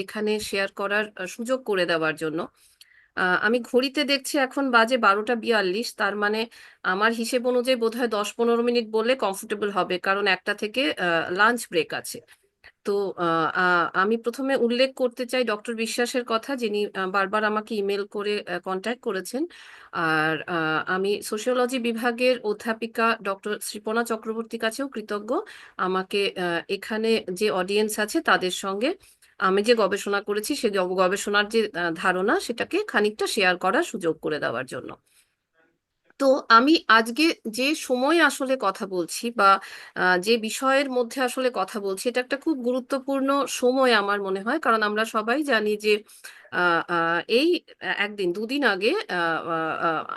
এখানে শেয়ার করার সুযোগ করে দেওয়ার জন্য। আমি ঘড়িতে দেখছি এখন বাজে 12টা 42, তার মানে আমার হিসেব অনুযায়ী বোধহয় 10-15 মিনিট বললে কমফোর্টেবল হবে, কারণ একটা থেকে লাঞ্চ ব্রেক আছে। তো আমি প্রথমে উল্লেখ করতে চাই ডক্টর বিশ্বাসের কথা, যিনি বারবার আমাকে ইমেল করে কন্ট্যাক্ট করেছেন। আর আমি সোশিওলজি বিভাগের অধ্যাপিকা ডক্টর শ্রীপনা চক্রবর্তীর কাছেও কৃতজ্ঞ, আমাকে এখানে যে অডিয়েন্স আছে তাদের সঙ্গে আমি যে গবেষণা করেছি সেই গবেষণার যে ধারণা সেটাকে খানিকটা শেয়ার করার সুযোগ করে দেওয়ার জন্য। তো আমি আজকে যে সময় আসলে কথা বলছি বা যে বিষয়ের মধ্যে আসলে কথা বলছি, এটা একটা খুব গুরুত্বপূর্ণ সময় আমার মনে হয়, কারণ আমরা সবাই জানি যে এই একদিন দুদিন আগে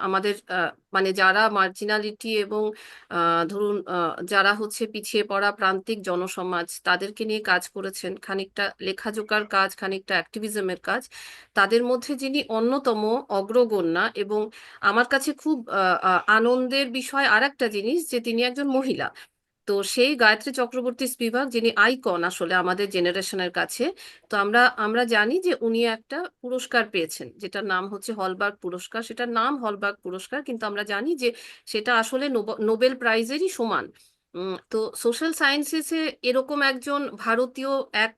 আমাদের মানে যারা মার্জিনালিটি এবং ধরুন যারা হচ্ছে পিছিয়ে পড়া প্রান্তিক জনসমাজ তাদেরকে নিয়ে কাজ করেছেন, খানিকটা লেখাজোকার কাজ, খানিকটা অ্যাক্টিভিজমের কাজ, তাদের মধ্যে যিনি অন্যতম অগ্রগণ্যা। এবং আমার কাছে খুব আনন্দের বিষয় আর একটা জিনিস, যে তিনি একজন মহিলা। তো সেই গায়ত্রী চক্রবর্তী স্পিভাক, যিনি আইকন আসলে আমাদের জেনারেশনের কাছে। তো আমরা আমরা জানি যে উনি একটা পুরস্কার পেয়েছেন, যেটার নাম হচ্ছে হলবার্গ পুরস্কার। সেটার নাম হলবার্গ পুরস্কার, কিন্তু আমরা জানি যে সেটা আসলে নোবেল প্রাইজেরই সমান। তো সোশ্যাল সায়েন্সেসে এরকম একজন ভারতীয় এক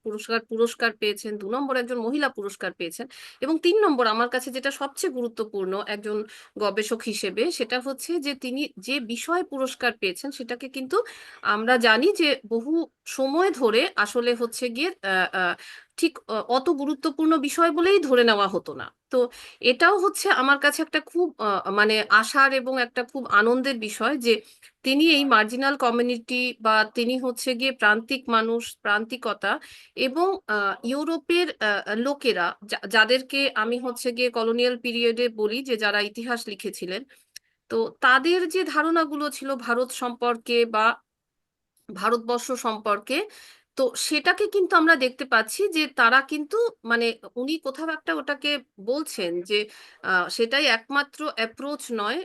পুরস্কার পেয়েছেন, 2 নম্বর একজন মহিলা পুরস্কার পেয়েছেন, এবং 3 নম্বর আমার কাছে যেটা সবচেয়ে গুরুত্বপূর্ণ একজন গবেষক হিসেবে, সেটা হচ্ছে যে তিনি যে বিষয় পুরস্কার পেয়েছেন সেটাকে কিন্তু আমরা জানি যে বহু সময় ধরে আসলে হচ্ছে গিয়ে ঠিক অত গুরুত্বপূর্ণ বিষয় বলেই ধরে নেওয়া হতো না। তো এটাও হচ্ছে আমার কাছে একটা খুব মানে আশার এবং একটা খুব আনন্দের বিষয়, যে তিনি এই মার্জিনাল কমিউনিটি বা তিনি হচ্ছে গিয়ে প্রান্তিক মানুষ, প্রান্তিকতা এবং ইউরোপের লোকেরা, যাদেরকে আমি হচ্ছে গিয়ে কলোনিয়াল পিরিয়ডে বলি যে যারা ইতিহাস লিখেছিলেন, তো তাদের যে ধারণাগুলো ছিল ভারত সম্পর্কে বা ভারতবর্ষ সম্পর্কে, তো সেটাকে কিন্তু আমরা দেখতে পাচ্ছি যে তারা কিন্তু মানে উনি কোথাও একটা ওটাকে বলছেন যে সেটাই একমাত্র অ্যাপ্রোচ নয়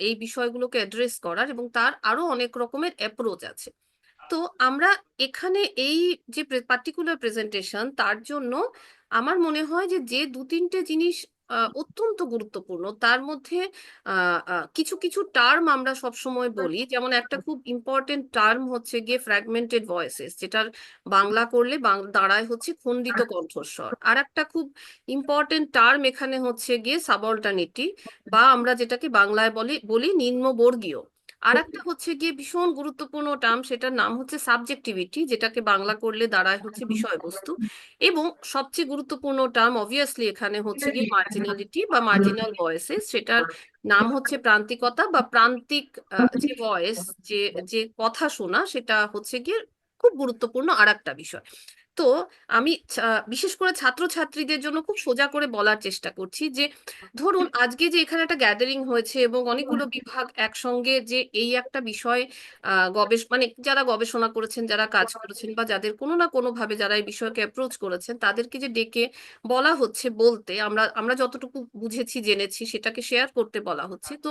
এই বিষয়গুলোকে অ্যাড্রেস করার, এবং তার আরো অনেক রকমের অ্যাপ্রোচ আছে। তো আমরা এখানে এই যে পার্টিকুলার প্রেজেন্টেশন, তার জন্য আমার মনে হয় যে যে 2-3টে জিনিস অত্যন্ত গুরুত্বপূর্ণ, তার মধ্যে কিছু কিছু টার্ম আমরা সব সময় বলি, যেমন একটা খুব ইম্পর্টেন্ট টার্ম হচ্ছে গিয়ে ফ্র্যাগমেন্টেড ভয়েসেস, যেটার বাংলা করলে দাঁড়ায় হচ্ছে খণ্ডিত কণ্ঠস্বর। আর একটা খুব ইম্পর্টেন্ট টার্ম এখানে হচ্ছে গিয়ে সাবঅল্টারনিটি, বা আমরা যেটাকে বাংলায় বলি নিম্নবর্গীয়। আর একটা হচ্ছে গিয়ে ভীষণ গুরুত্বপূর্ণ টার্ম, সেটার নাম হচ্ছে সাবজেক্টিভিটি, যেটাকে বাংলা করলে দাঁড়ায় হচ্ছে বিষয়বস্তু। এবং সবচেয়ে গুরুত্বপূর্ণ টার্ম অবভিয়াসলি এখানে হচ্ছে গিয়ে মার্জিনালিটি বা মার্জিনাল ভয়েসেস, সেটার নাম হচ্ছে প্রান্তিকতা বা প্রান্তিক যে ভয়েস, যে যে কথা শোনা, সেটা হচ্ছে গিয়ে খুব গুরুত্বপূর্ণ আর একটা বিষয়। তো আমি বিশেষ করে ছাত্রছাত্রীদের জন্য খুব সোজা করে বলার চেষ্টা করছি যে ধরুন আজকে যে এখানে একটা গ্যাদারিং হয়েছে এবং অনেকগুলো বিভাগ একসঙ্গে যে এই একটা বিষয় মানে যারা গবেষণা করেছেন, যারা কাজ করেছেন, বা যাদের কোনো না কোনো ভাবে যারা এই বিষয়কে অ্যাপ্রোচ করেছেন, তাদেরকে যে ডেকে বলা হচ্ছে বলতে, আমরা আমরা যতটুকু বুঝেছি জেনেছি সেটাকে শেয়ার করতে বলা হচ্ছে। তো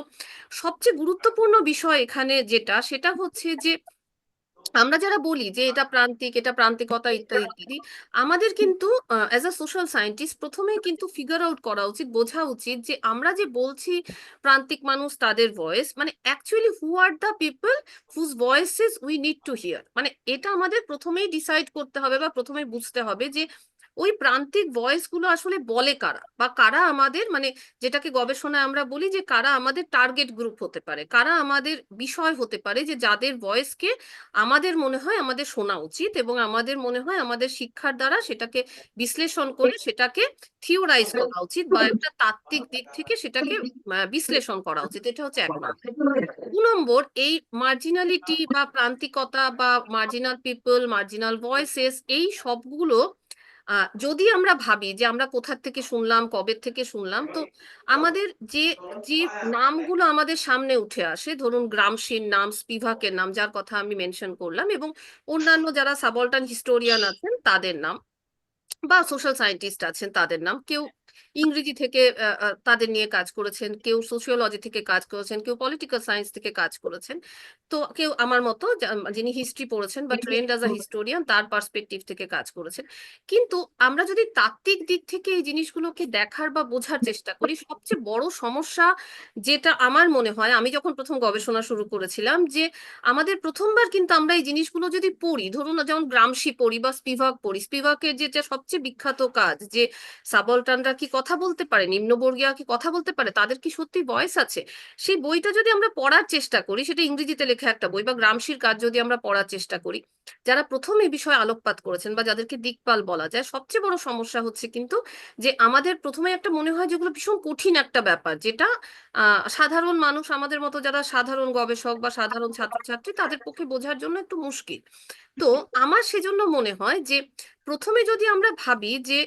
সবচেয়ে গুরুত্বপূর্ণ বিষয় এখানে যেটা, সেটা হচ্ছে যে আমরা যারা বলি যে এটা প্রান্তিক, এটা প্রান্তিকতা ইত্যাদি ইত্যাদি, আমাদের কিন্তু অ্যাজ আ সোশ্যাল সায়েন্টিস্ট প্রথমেই কিন্তু ফিগার আউট করা উচিত, বোঝা উচিত যে আমরা যে বলছি প্রান্তিক মানুষ তাদের ভয়েস, মানে actually who are the people whose voices we need to hear. মানে এটা আমাদের প্রথমেই ডিসাইড করতে হবে বা প্রথমেই বুঝতে হবে যে ওই প্রান্তিক ভয়েস গুলো আসলে বলে কারা, বা কারা আমাদের মানে যেটাকে গবেষণায় আমরা বলি যে কারা আমাদের টার্গেট গ্রুপ হতে পারে, কারা আমাদের বিষয় হতে পারে, যে যাদের ভয়েসকে আমাদের মনে হয় আমাদের শোনা উচিত, এবং আমাদের মনে হয় আমাদের শিক্ষার দ্বারা সেটাকে বিশ্লেষণ করে সেটাকে থিওরাইজ করা উচিত, বা একটা তাত্ত্বিক দিক থেকে সেটাকে বিশ্লেষণ করা উচিত। এটা হচ্ছে 1 নম্বর। 2 নম্বর, এই মার্জিনালিটি বা প্রান্তিকতা বা মার্জিনাল পিপল, মার্জিনাল ভয়েসেস, এই সবগুলো যদি আমরা ভাবি যে আমরা কোথা থেকে শুনলাম, কবে থেকে শুনলাম, তো আমাদের যে যে নামগুলো আমাদের সামনে উঠে আসে, ধরুন গ্রামসির নাম, স্পিভাকের নাম, যার কথা আমি মেনশন করলাম, এবং অন্যান্য যারা সাবঅল্টার্ন হিস্টোরিয়ান আছেন তাদের নাম, বা সোশ্যাল সায়েন্টিস্ট আছেন তাদের নাম, কেউ ইংরেজি থেকে তাদের নিয়ে কাজ করেছেন, কেউ সোশিওলজি থেকে কাজ করেছেন, কেউ পলিটিক্যাল সায়েন্স থেকে কাজ করেছেন, তো কেউ আমার মতো যিনি হিস্ট্রি পড়েছেন বা ট্রেন্ড অ্যাজ আ হিস্টোরিয়ান তার পার্সপেক্টিভ থেকে কাজ করেছেন। কিন্তু আমরা যদি তাত্ত্বিক দিক থেকে এই জিনিসগুলোকে দেখার বা বোঝার চেষ্টা করি, সবচেয়ে বড় সমস্যা যেটা আমার মনে হয়, আমি যখন প্রথম গবেষণা শুরু করেছিলাম, যে আমাদের প্রথমবার কিন্তু আমরা এই জিনিসগুলো যদি পড়ি, ধরুন না, যেমন গ্রামসি পড়ি বা স্পিভাক পড়ি, স্পিভাকের যেটা সবচেয়ে বিখ্যাত কাজ, যে সাবলটানরা কি কথা বলতে পারে, নিম্নবর্গীয় কি কথা বলতে পারে, তাদের কি সত্যি ভয়েস আছে, সেই বইটা যদি আমরা পড়ার চেষ্টা করি, সেটা ইংরেজিতে লেখা একটা বই, বা গ্রামসির কাজ যদি আমরা পড়ার চেষ্টা করি, যারা প্রথম এই বিষয়ে আলোকপাত করেছেন বা যাদেরকে দিকপাল বলা যায়, সবচেয়ে বড় সমস্যা হচ্ছে কিন্তু যে আমাদের প্রথমে একটা মনে হয় যেগুলো ভীষণ কঠিন একটা ব্যাপার, যেটা সাধারণ মানুষ, আমাদের মতো যারা সাধারণ গবেষক বা সাধারণ ছাত্রছাত্রী, তাদের পক্ষে বোঝার জন্য একটু মুশকিল। তো আমার সেজন্য মনে হয় যে প্রথমে যদি আমরা ভাবি যে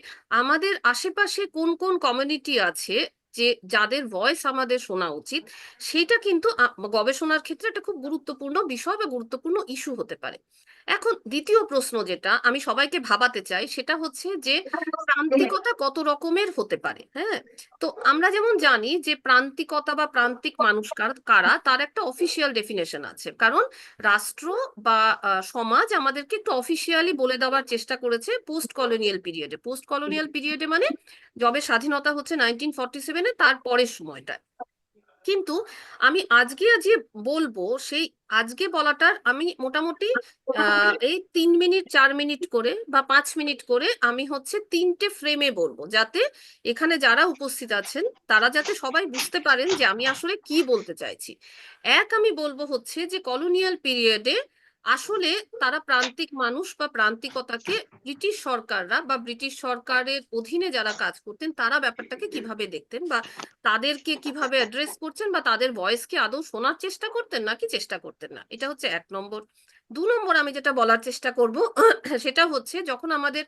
আমাদের আশেপাশে কোন কোন কমিউনিটি আছে, যে যাদের ভয়েস আমাদের শোনা উচিত, সেটা কিন্তু গবেষণার ক্ষেত্রে একটা খুব গুরুত্বপূর্ণ বিষয় বা গুরুত্বপূর্ণ ইস্যু হতে পারে। এখন দ্বিতীয় প্রশ্ন যেটা আমি সবাইকে ভাবাতে চাই, সেটা হচ্ছে যে প্রান্তিকতা কত রকমের হতে পারে। হ্যাঁ, তো আমরা যেমন জানি যে প্রান্তিকতা বা প্রান্তিক মানুষ কারা, তার একটা অফিসিয়াল ডেফিনেশন আছে, কারণ রাষ্ট্র বা সমাজ আমাদেরকে একটু অফিসিয়ালি বলে দেওয়ার চেষ্টা করেছে পোস্ট কলোনিয়াল পিরিয়ডে। পোস্ট কলোনিয়াল পিরিয়ডে মানে যবে স্বাধীনতা হচ্ছে 1947-এ, তার পরের সময়টা। কিন্তু আমি আজকে যে বলবো, সেই আজকে বলাটার আমি মোটামুটি এই 3 মিনিট 4 মিনিট করে বা 5 মিনিট করে আমি হচ্ছে তিনটে ফ্রেমে বলবো, যাতে এখানে যারা উপস্থিত আছেন তারা যাতে সবাই বুঝতে পারেন যে আমি আসলে কি বলতে চাইছি। আমি বলবো হচ্ছে যে কলোনিয়াল পিরিয়ডে আসলে তারা প্রান্তিক মানুষ বা প্রান্তিকতাকে ব্রিটিশ সরকাররা বা ব্রিটিশ সরকারের অধীনে যারা কাজ করতেন তারা ব্যাপারটাকে কিভাবে দেখতেন, বা তাদেরকে কিভাবে অ্যাড্রেস করছেন, বা তাদের ভয়েসকে আদৌ শোনার চেষ্টা করতেন নাকি চেষ্টা করতেন না। এটা হচ্ছে 1 নম্বর। 2 নম্বর আমি যেটা বলার চেষ্টা করব সেটা হচ্ছে যখন আমাদের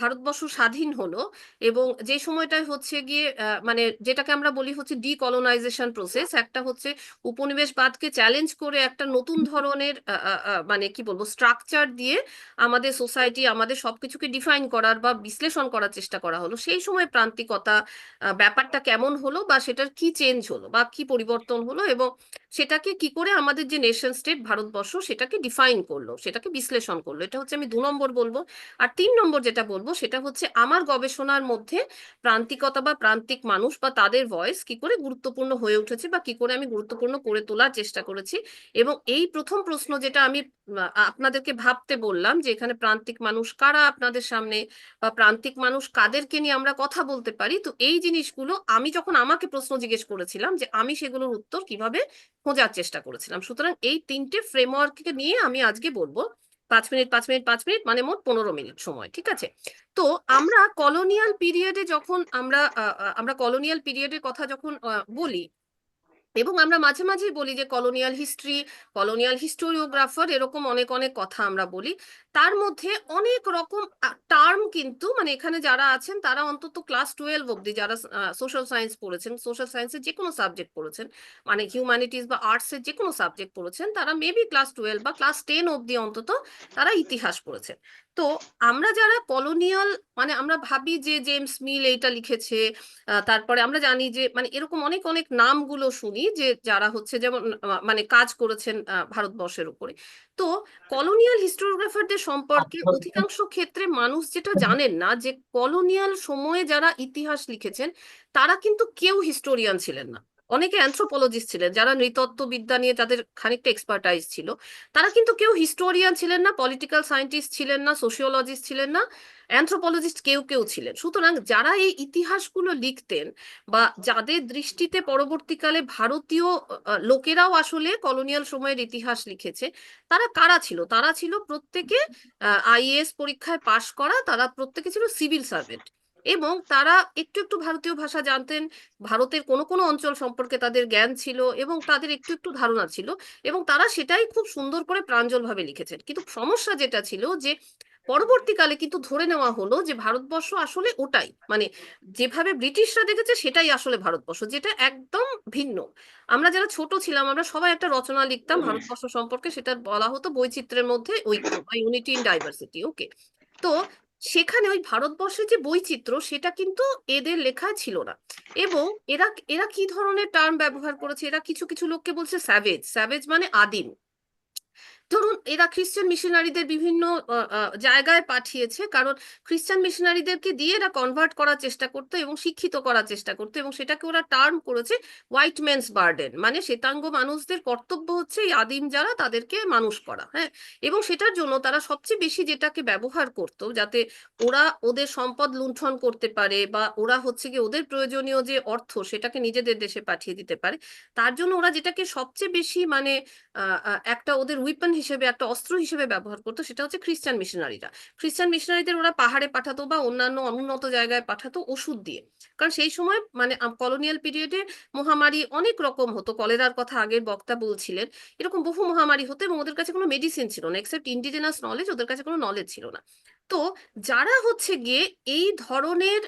ভারতবর্ষ স্বাধীন হলো, এবং যে সময়টায় হচ্ছে গিয়ে মানে যেটাকে আমরা বলি হচ্ছে ডিকলোনাইজেশন প্রসেস, একটা হচ্ছে উপনিবেশবাদকে চ্যালেঞ্জ করে একটা নতুন ধরনের মানে কি বলবো স্ট্রাকচার দিয়ে আমাদের সোসাইটি, আমাদের সবকিছুকে ডিফাইন করার বা বিশ্লেষণ করার চেষ্টা করা হলো। সেই সময় প্রান্তিকতা ব্যাপারটা কেমন হলো, বা সেটার কি চেঞ্জ হলো বা কি পরিবর্তন হলো, এবং সেটাকে কি করে আমাদের যে নেশন স্টেট ভারতবর্ষ সেটাকে ডিফাইন করলো, সেটাকে বিশ্লেষণ করলো। এটা হচ্ছে আমি 2 নম্বর বলবো। আর 3 নম্বর যেটা বলবো সেটা হচ্ছে আমার গবেষণার মধ্যে প্রান্তিকতা বা প্রান্তিক মানুষ বা তাদের ভয়েস কি করে গুরুত্বপূর্ণ হয়ে উঠেছে, বা কি করে আমি গুরুত্বপূর্ণ করে তোলার চেষ্টা করেছি। এবং এই প্রথম প্রশ্ন যেটা আমি আপনাদেরকে ভাবতে বললাম, যে এখানে প্রান্তিক মানুষ কারা আপনাদের সামনে, বা প্রান্তিক মানুষ কাদেরকে নিয়ে আমরা কথা বলতে পারি, তো এই জিনিসগুলো আমি যখন আমাকে প্রশ্ন জিজ্ঞেস করেছিলাম, যে আমি সেগুলোর উত্তর কিভাবে খোঁজার চেষ্টা করেছিলাম। সুতরাং এই তিনটে ফ্রেমওয়ার্ককে নিয়ে আমি আজকে বলবো। 5 মিনিট 5 মিনিট 5 মিনিট মানে মোট 15 মিনিট সময়, ঠিক আছে? তো আমরা কলোনিয়াল পিরিয়ডে যখন আমরা কলোনিয়াল পিরিয়ডের কথা যখন বলি, এবং আমরা মাঝে মাঝে বলি যে কলোনিয়াল হিস্ট্রি, কলোনিয়াল হিস্টোরিওগ্রাফার, এরকম অনেক অনেক কথা আমরা বলি, তার মধ্যে অনেক রকম টার্ম কিন্তু, মানে এখানে যারা আছেন তারা অন্তত ক্লাস 12 অব্দি, যারা সোশ্যাল সায়েন্স পড়েছেন, সোশ্যাল সায়েন্সের যে কোনো সাবজেক্ট পড়েছেন, মানে হিউম্যানিটিস বা আর্টসের যে কোনো সাবজেক্ট পড়েছেন, তারা মেবি ক্লাস 12 বা ক্লাস 10 অব্দি অন্তত তারা ইতিহাস পড়েছেন। তো আমরা যারা কলোনিয়াল, মানে আমরা ভাবি যে জেমস মিল এইটা লিখেছে, তারপরে আমরা জানি যে মানে এরকম অনেক অনেক নামগুলো শুনি, যে যারা হচ্ছে যেমন মানে কাজ করেছেন ভারতবর্ষের উপরে। তো কলোনিয়াল হিস্টোরিওগ্রাফারদের সম্পর্কে অধিকাংশ ক্ষেত্রে মানুষ যেটা জানেন না, যে কলোনিয়াল সময়ে যারা ইতিহাস লিখেছেন তারা কিন্তু কেউ হিস্টোরিয়ান ছিলেন না। অনেকে অ্যানথ্রোপোলজিস্ট ছিলেন, যারা নৃতত্ত্ববিদ্যা নিয়ে তাদের খানিকটা এক্সপার্টাইজ ছিল, তারা কিন্তু কেউ হিস্টোরিয়ান ছিলেন না, পলিটিক্যাল সায়েন্টিস্ট ছিলেন না, সোশিওলজিস্ট ছিলেন না, অ্যানথ্রোপোলজিস্ট কেউ কেউ ছিলেন। সুতরাং যারা এই ইতিহাসগুলো লিখতেন, বা যাদের দৃষ্টিতে পরবর্তীকালে ভারতীয় লোকেরাও আসলে কলোনিয়াল সময়ের ইতিহাস লিখেছে, তারা কারা ছিল? তারা ছিল প্রত্যেকে আইএএস পরীক্ষায় পাশ করা, তারা প্রত্যেকে ছিল সিভিল সার্ভেন্ট, এবং তারা একটু একটু ভারতীয় ভাষা জানতেন, ভারতের কোনো কোনো অঞ্চল সম্পর্কে তাদের জ্ঞান ছিল, এবং তাদের একটু একটু ধারণা ছিল, এবং তারা সেটাই খুব সুন্দর করে প্রাঞ্জলভাবে লিখেছেন। কিন্তু সমস্যা যেটা ছিল, যে পরবর্তীকালে কিন্তু ধরে নেওয়া হলো যে ভারতবর্ষ আসলে ওটাই, মানে যেভাবে ব্রিটিশরা দেখেছে সেটাই আসলে ভারতবর্ষ, যেটা একদম ভিন্ন। আমরা যারা ছোট ছিলাম আমরা সবাই একটা রচনা লিখতাম ভারতবর্ষ সম্পর্কে, সেটা বলা হতো বৈচিত্র্যের মধ্যে ঐক্য বা ইউনিটি ইন ডাইভার্সিটি। ওকে, তো সেখানে ওই ভারতবর্ষের যে বৈচিত্র্য সেটা কিন্তু এদের লেখায় ছিল না। এবং এরা এরা কি ধরনের টার্ম ব্যবহার করেছে, এরা কিছু কিছু লোককে বলছে স্যাভেজ, স্যাভেজ মানে আদিম। ধরুন এরা খ্রিস্টান মিশনারিদের বিভিন্ন জায়গায় পাঠিয়েছে, কারণ খ্রিস্টান মিশনারিদেরকে দিয়ে এরা কনভার্ট করার চেষ্টা করতো এবং শিক্ষিত করার চেষ্টা করতো, এবং সেটাকে ওরা টার্ম করেছে হোয়াইট ম্যানস বার্ডেন, মানে শ্বেতাঙ্গ মানুষদের কর্তব্য হচ্ছে এই আদিম যারা তাদেরকে মানুষ করা। হ্যাঁ, এবং সেটার জন্য তারা সবচেয়ে বেশি যেটাকে ব্যবহার করতো যাতে ওরা ওদের সম্পদ লুণ্ঠন করতে পারে, বা ওরা হচ্ছে কি ওদের প্রয়োজনীয় যে অর্থ সেটাকে নিজেদের দেশে পাঠিয়ে দিতে পারে, তার জন্য ওরা যেটাকে সবচেয়ে বেশি মানে একটা ওদের উইপন হিসেবে, একটা অস্ত্র হিসেবে ব্যবহার করতো, সেটা হচ্ছে খ্রিস্টান মিশনারিরা। খ্রিস্টান মিশনারিদের ওরা পাহাড়ে পাঠাতো বা অন্যান্য অনুন্নত জায়গায় পাঠাতো ওষুধ দিয়ে। কারণ সেই সময় মানে কলোনিয়াল পিরিয়ডে মহামারী অনেক রকম হতো, কলেরার কথা আগের বক্তা বলছিলেন, এরকম বহু মহামারী হতো, এবং ওদের কাছে কোনো মেডিসিন ছিল না, এক্সেপ্ট ইন্ডিজেনাস নলেজ, ওদের কাছে কোনো নলেজ ছিল না। তো যারা হচ্ছে গিয়ে এই ধরনের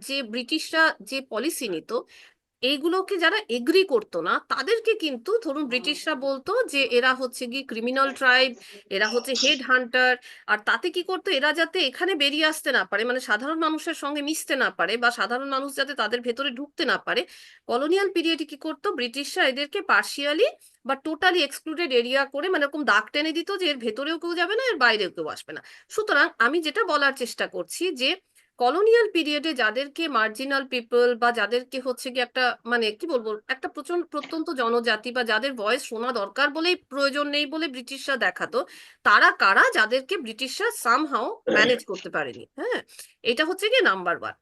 যে ব্রিটিশরা যে পলিসি নিত, এইগুলোকে যারা এগ্রি করতো না তাদেরকে কিন্তু ধরুন ব্রিটিশরা বলতো যে এরা হচ্ছে কি ক্রিমিনাল ট্রাইব, এরা হচ্ছে হেড হান্টার। আর তাতে কি করতো, এরা যাতে এখানে বেরিয়ে আসতে না পারে, মানে সাধারণ মানুষের সঙ্গে মিশতে না পারে, বা সাধারণ মানুষ যাতে তাদের ভেতরে ঢুকতে না পারে, কলোনিয়াল পিরিয়ডে কি করতো ব্রিটিশরা এদেরকে পার্শিয়ালি বা টোটালি এক্সক্লুডেড এরিয়া করে, মানে এরকম দাগ টেনে দিত যে এর ভেতরেও কেউ যাবে না, এর বাইরেও কেউ আসবে না। সুতরাং আমি যেটা বলার চেষ্টা করছি যে কলোনিয়াল পিরিয়ডে যাদেরকে মার্জিনাল পিপল বা যাদেরকে হচ্ছে কি একটা মানে কি বলবো একটা প্রচন্ড প্রত্যন্ত জনজাতি বা যাদের ভয়েস শোনা দরকার বলেই প্রয়োজন নেই বলে ব্রিটিশরা দেখাতো, তারা কারা যাদেরকে ব্রিটিশরা সামহাও ম্যানেজ করতে পারেনি। হ্যাঁ, এটা হচ্ছে কি নাম্বার ওয়ান।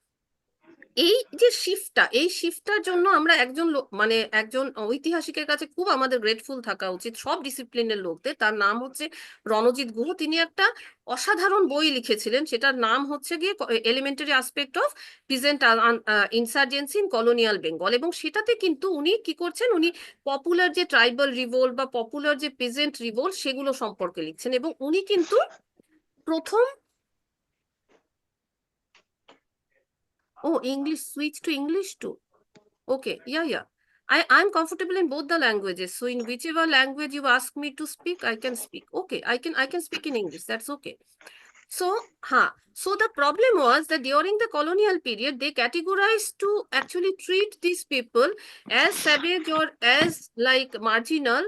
এই যে শিফটটা, এই শিফটটার জন্য আমরা একজন মানে একজন ঐতিহাসিকের কাছে খুব আমাদের গ্রেটফুল থাকা উচিত, সব ডিসিপ্লিনের লোকদের। তার নাম হচ্ছে রণজিৎ গুহ। তিনি একটা অসাধারণ বই লিখেছিলেন, সেটার নাম হচ্ছে গিয়ে elementary aspect of present insurgency in colonial Bengal. এবং সেটাতে কিন্তু উনি কি করছেন, উনি পপুলার যে ট্রাইবাল রিভোল্ট বা পপুলার যে পেজেন্ট রিভোল্ট সেগুলো সম্পর্কে লিখছেন। এবং উনি কিন্তু প্রথম English, switch to English to Okay, yeah, yeah. I'm comfortable in both the languages. So in whichever language you ask me to speak, I can speak. Okay, I can speak in English. That's okay. So, so the problem was that during the colonial period, they categorized to actually treat these people as savage or as like marginal.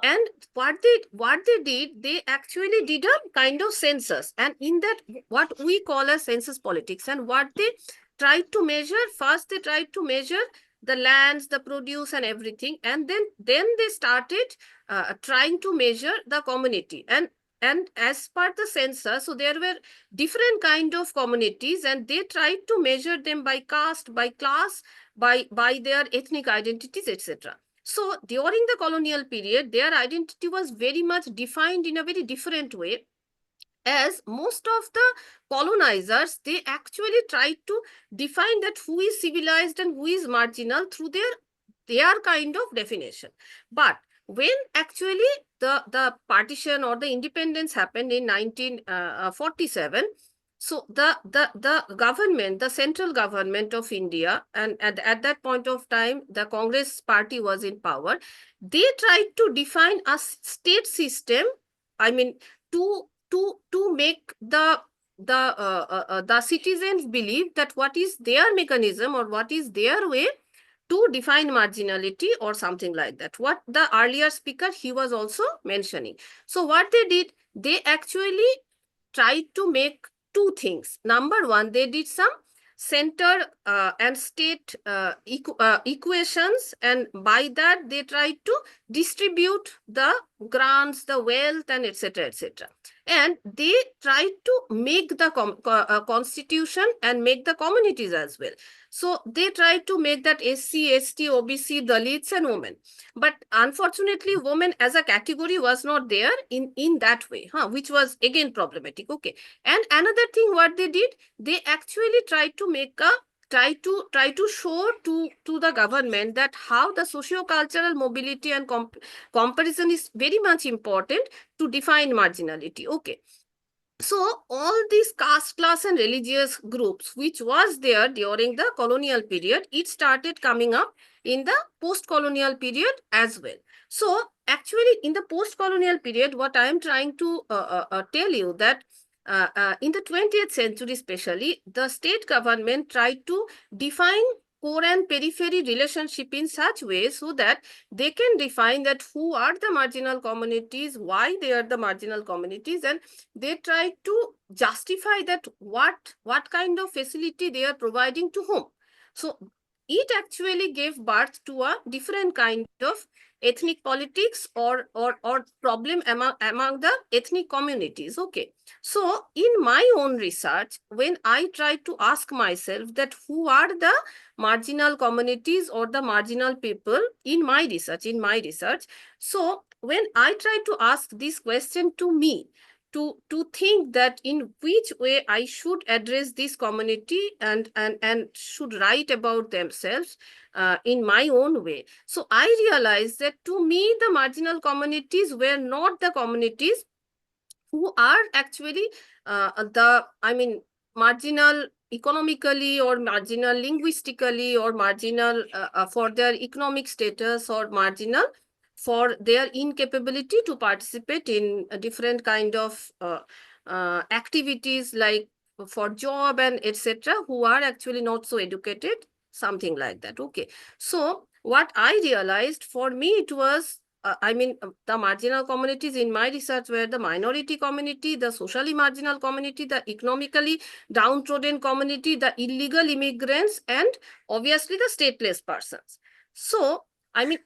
And what they did, they actually did a kind of census, and in that what we call as census politics, and what they tried to measure, first they tried to measure the lands, the produce and everything, and then they started trying to measure the community. And as per the census, so there were different kind of communities, and they tried to measure them by caste, by class, by their ethnic identities, etc. So during the colonial period, their identity was very much defined in a very different way, as most of the colonizers, they actually tried to define that who is civilized and who is marginal through their kind of definition. But when actually the partition or the independence happened in 1947, so the government, the central government of India, and at that point of time, the Congress party was in power. They tried to define a state system. I mean, to make the citizens believe that what is their mechanism or what is their way to define marginality or something like that. What the earlier speaker, he was also mentioning. So what they did, they actually tried to make two things. Number one, they did some center and state equations, and by that they tried to distribute the grants, the wealth, and etc., etc. And they tried to make the constitution and make the communities as well. So they tried to make that SC, ST, OBC, Dalits, and women. But unfortunately, women as a category was not there in that way, which was again problematic. Okay. And another thing, what they did, they actually tried to make a try to show to the government that how the socio-cultural mobility and comparison is very much important to define marginality. Okay. So all these caste, class, and religious groups, which was there during the colonial period, it started coming up in the post-colonial period as well. So actually, in the post-colonial period, what I am trying to tell you that in the 20th century especially, the state government tried to define core and periphery relationship in such way so that they can define that who are the marginal communities, why they are the marginal communities, and they try to justify that what kind of facility they are providing to whom. So it actually gave birth to a different kind of ethnic politics or problem among the ethnic communities. Okay. So in my own research, when I try to ask myself that who are the marginal communities or the marginal people in my research, so when I try to ask this question to me, to think that in which way I should address this community and should write about themselves in my own way. So I realized that to me, the marginal communities were not the communities who are actually marginal economically or marginal linguistically or marginal for their economic status or marginal for their incapability to participate in a different kind of activities like for job and etc., who are actually not so educated, something like that. Okay. So what I realized, for me it was the marginal communities in my research were the minority community, the socially marginal community, the economically downtrodden community, the illegal immigrants, and obviously the stateless persons. So,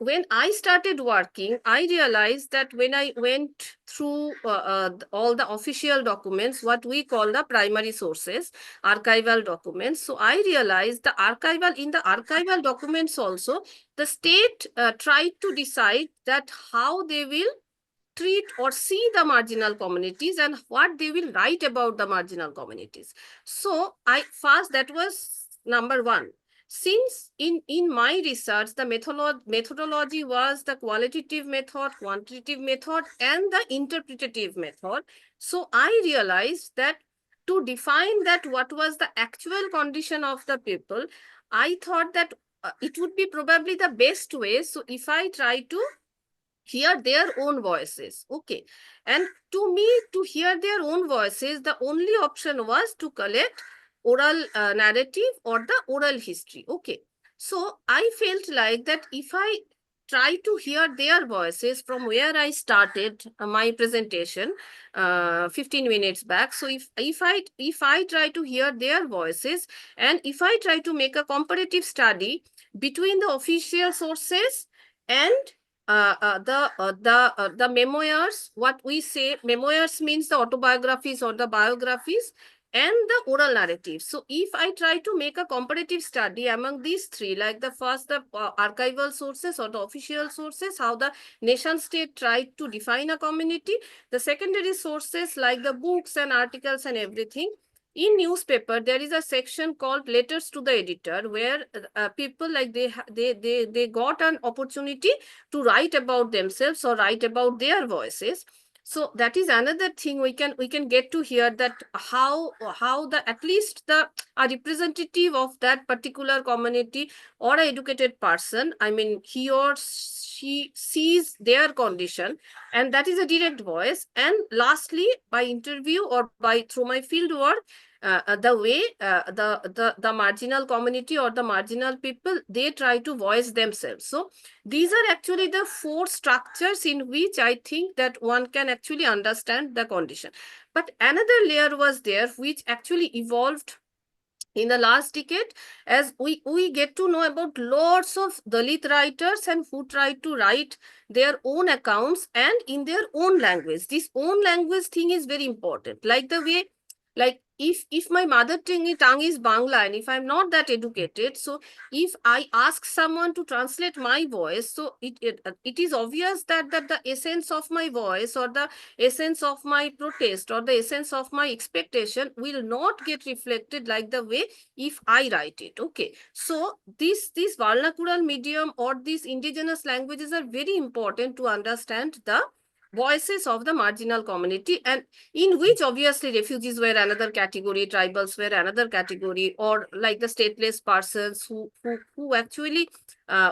when I started working, I realized that when I went through all the official documents, what we call the primary sources, archival documents. So I realized in the archival documents also, the state tried to decide that how they will treat or see the marginal communities and what they will write about the marginal communities. So that was number one. Since in my research, the methodology was the qualitative method, quantitative method, and the interpretative method. So I realized that to define that what was the actual condition of the people, I thought that it would be probably the best way. So if I try to hear their own voices, okay, and to me, to hear their own voices, the only option was to collect oral narrative or the oral history. Okay. So I felt like that if I try to hear their voices from where I started my presentation 15 minutes back, so if I try to hear their voices and if I try to make a comparative study between the official sources and the memoirs, what we say, memoirs means the autobiographies or the biographies, and the oral narratives. So if I try to make a comparative study among these three, like the first, the archival sources or the official sources, how the nation state tried to define a community, the secondary sources like the books and articles and everything. In newspaper, there is a section called letters to the editor, where people like they got an opportunity to write about themselves or write about their voices. So that is another thing we can get to hear, that how the at least the a representative of that particular community or an educated person, he or she sees their condition, and that is a direct voice. And lastly, by interview or by through my field work, the way the marginal community or the marginal people, they try to voice themselves. So these are actually the four structures in which I think that one can actually understand the condition. But another layer was there which actually evolved in the last decade, as we get to know about lots of Dalit writers and who try to write their own accounts and in their own language. This own language thing is very important. Like the way, like if my mother tongue is Bangla and if I'm not that educated, so if I ask someone to translate my voice, so it is obvious that the essence of my voice or the essence of my protest or the essence of my expectation will not get reflected like the way if I write it. Okay. So this vernacular medium or these indigenous languages are very important to understand the voices of the marginal community, and in which obviously refugees were another category, tribals were another category, or like the stateless persons who actually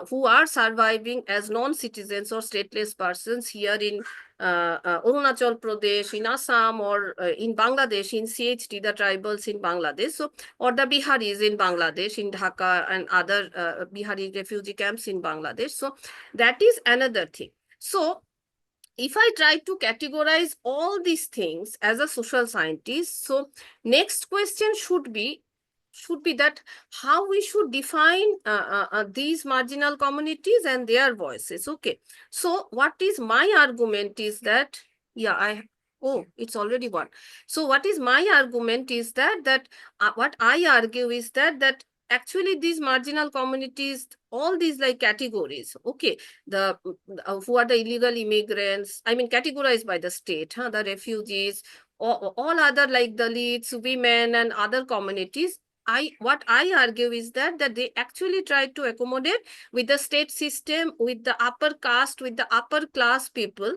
who are surviving as non-citizens or stateless persons here in Arunachal Pradesh, in Assam, or in Bangladesh, in CHT, the tribals in Bangladesh, so or the Biharis in Bangladesh, in Dhaka and other Bihari refugee camps in Bangladesh. So that is another thing. So if I try to categorize all these things as a social scientist, so next question should be that how we should define these marginal communities and their voices. Okay, so what is my argument is that, yeah, oh, it's already one. So what is my argument is that what I argue is that actually these marginal communities, all these like categories, okay, the who are the illegal immigrants, I mean categorized by the state, the refugees, all other like Dalits, women and other communities, what I argue is that they actually try to accommodate with the state system, with the upper caste, with the upper class people.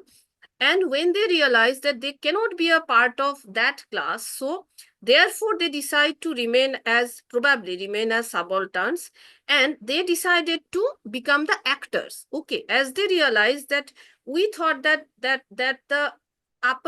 And when they realize that they cannot be a part of that class, so therefore they decide to probably remain as subalterns, and they decided to become the actors. Okay, as they realized that we thought that the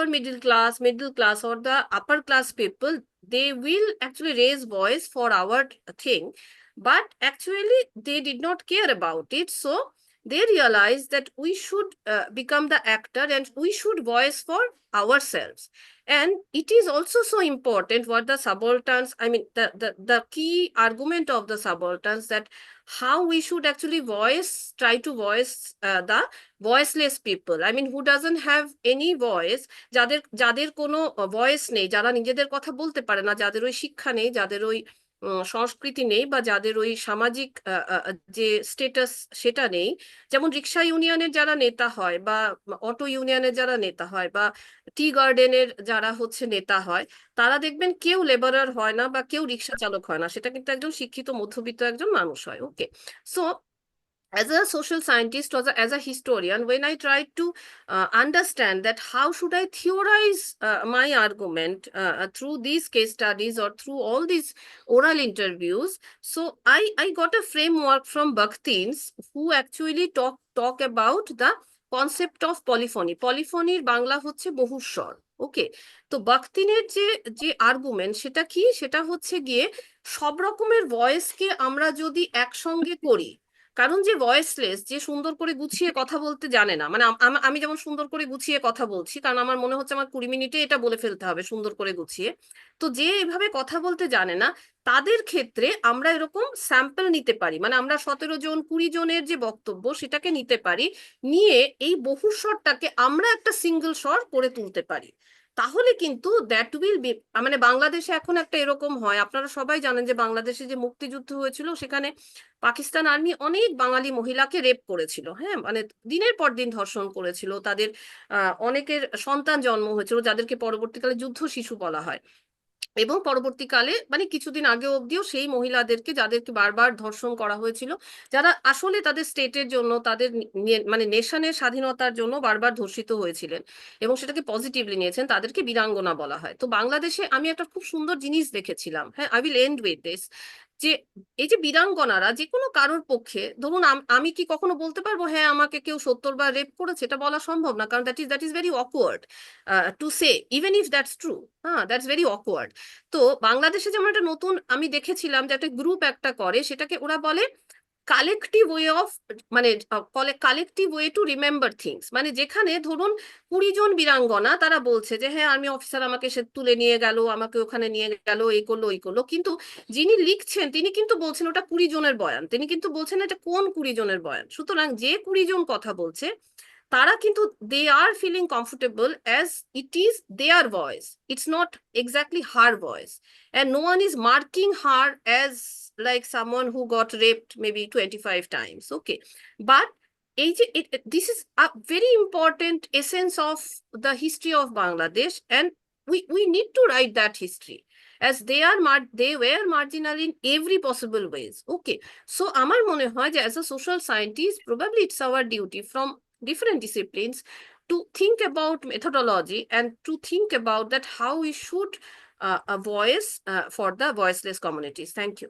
middle class or the upper class people, they will actually raise voice for our thing, but actually they did not care about it. So they realized that we should become the actor and we should voice for ourselves. And it is also so important what the subalterns, I mean, the key argument of the subalterns, that how we should actually try to voice the voiceless people. I mean, who doesn't have any voice, যাদের কোনো voice নেই, যারা নিজেদের কথা বলতে পারে না, যাদের ওই শিক্ষা নেই, যাদের ওই সংস্কৃতি নেই, বা যাদের ওই সামাজিক যে স্টেটাস সেটা নেই। যেমন রিক্সা ইউনিয়নের যারা নেতা হয়, বা অটো ইউনিয়নের যারা নেতা হয়, বা টি গার্ডেনের যারা হচ্ছে নেতা হয়, তারা দেখবেন কেউ লেবারার হয় না বা কেউ রিক্সা চালক হয় না, সেটা কিন্তু একজন শিক্ষিত মধ্যবিত্ত একজন মানুষ হয়। ওকে, so as a social scientist or as a historian, when I tried to understand that how should I theorize my argument through these case studies or through all these oral interviews, so I got a framework from Bakhtins, who actually talk about the concept of polyphony. Polyphony Bangla হচ্ছে বহুস্বর। ওকে, তো বাখতিনের যে argument সেটা কি, সেটা হচ্ছে গিয়ে সব রকমের ভয়েসকে আমরা যদি একসঙ্গে করি, কারণ যে ভয়েসলেস, যে সুন্দর করে গুছিয়ে কথা বলতে জানে না, মানে আমি যেমন সুন্দর করে গুছিয়ে কথা বলছি, কারণ আমার মনে হচ্ছে আমার 20 মিনিটে এটা বলে ফেলতে হবে সুন্দর করে গুছিয়ে, তো যে এভাবে কথা বলতে জানে না, তাদের ক্ষেত্রে আমরা এরকম স্যাম্পল নিতে পারি, মানে আমরা 17 জন 20 জনের যে বক্তব্য সেটাকে নিতে পারি, নিয়ে এই বহুস্বরটাকে আমরা একটা সিঙ্গেল স্বর করে তুলতে পারি। তাহলে কিন্তু দ্যাট উইল বি, মানে বাংলাদেশে এখন একটা এরকম হয়, আপনারা সবাই জানেন যে বাংলাদেশে যে মুক্তিযুদ্ধ হয়েছিল সেখানে পাকিস্তান আর্মি অনেক বাঙালি মহিলাকে রেপ করেছিল, হ্যাঁ, মানে দিনের পর দিন ধর্ষণ করেছিল, তাদের অনেকের সন্তান জন্ম হয়েছিল যাদেরকে পরবর্তীকালে যুদ্ধ শিশু বলা হয়। এবং পরবর্তীকালে মানে কিছুদিন আগে অবধিও সেই মহিলাদেরকে, যাদেরকে বারবার ধর্ষণ করা হয়েছিল, যারা আসলে তাদের স্টেটের জন্য, তাদের মানে নেশনের স্বাধীনতার জন্য বারবার ধর্ষিত হয়েছিলেন এবং সেটাকে পজিটিভলি নিয়েছেন, তাদেরকে বীরাঙ্গনা বলা হয়। তো বাংলাদেশে আমি একটা খুব সুন্দর জিনিস দেখেছিলাম, হ্যাঁ, I will end with this, যে এই যে বীরাঙ্গনারা যে কোনো কারোর পক্ষে, ধরুন আমি কি কখনো বলতে পারবো হ্যাঁ আমাকে কেউ 70 বার রেপ করেছে, এটা বলা সম্ভব না, কারণ that is very awkward to say, even if that's true, হ্যাঁ, দ্যাটস ভেরি অকওয়ার্ড। তো বাংলাদেশে যেমন একটা নতুন আমি দেখেছিলাম যে একটা গ্রুপ একটা করে, সেটাকে ওরা বলে কালেকটিভ ওয়ে অফ, মানে collective way to remember things, মানে যেখানে ধরুন 20 জন বীরাঙ্গনা তারা বলছে যে হ্যাঁ আর্মি অফিসার আমাকে সে তুলে নিয়ে গেল, আমাকে ওখানে নিয়ে গেল, এই করলো ওই করলো, কিন্তু যিনি লিখছেন তিনি কিন্তু বলছেন ওটা 20 জনের বয়ান, তিনি কিন্তু বলছেন এটা কোন 20 জনের বয়ান। সুতরাং যে 20 জন কথা বলছে তারা কিন্তু they are feeling comfortable as it is their voice, it's not exactly her voice, and no one is marking her as like someone who got raped maybe 25 times. Okay, but this is a very important essence of the history of Bangladesh, and we need to write that history, as they were marginal in every possible ways. Okay, so আমার মনে হয় যে as a social scientist probably it's our duty from different disciplines, to think about methodology and to think about that how we should voice for the voiceless communities. Thank you.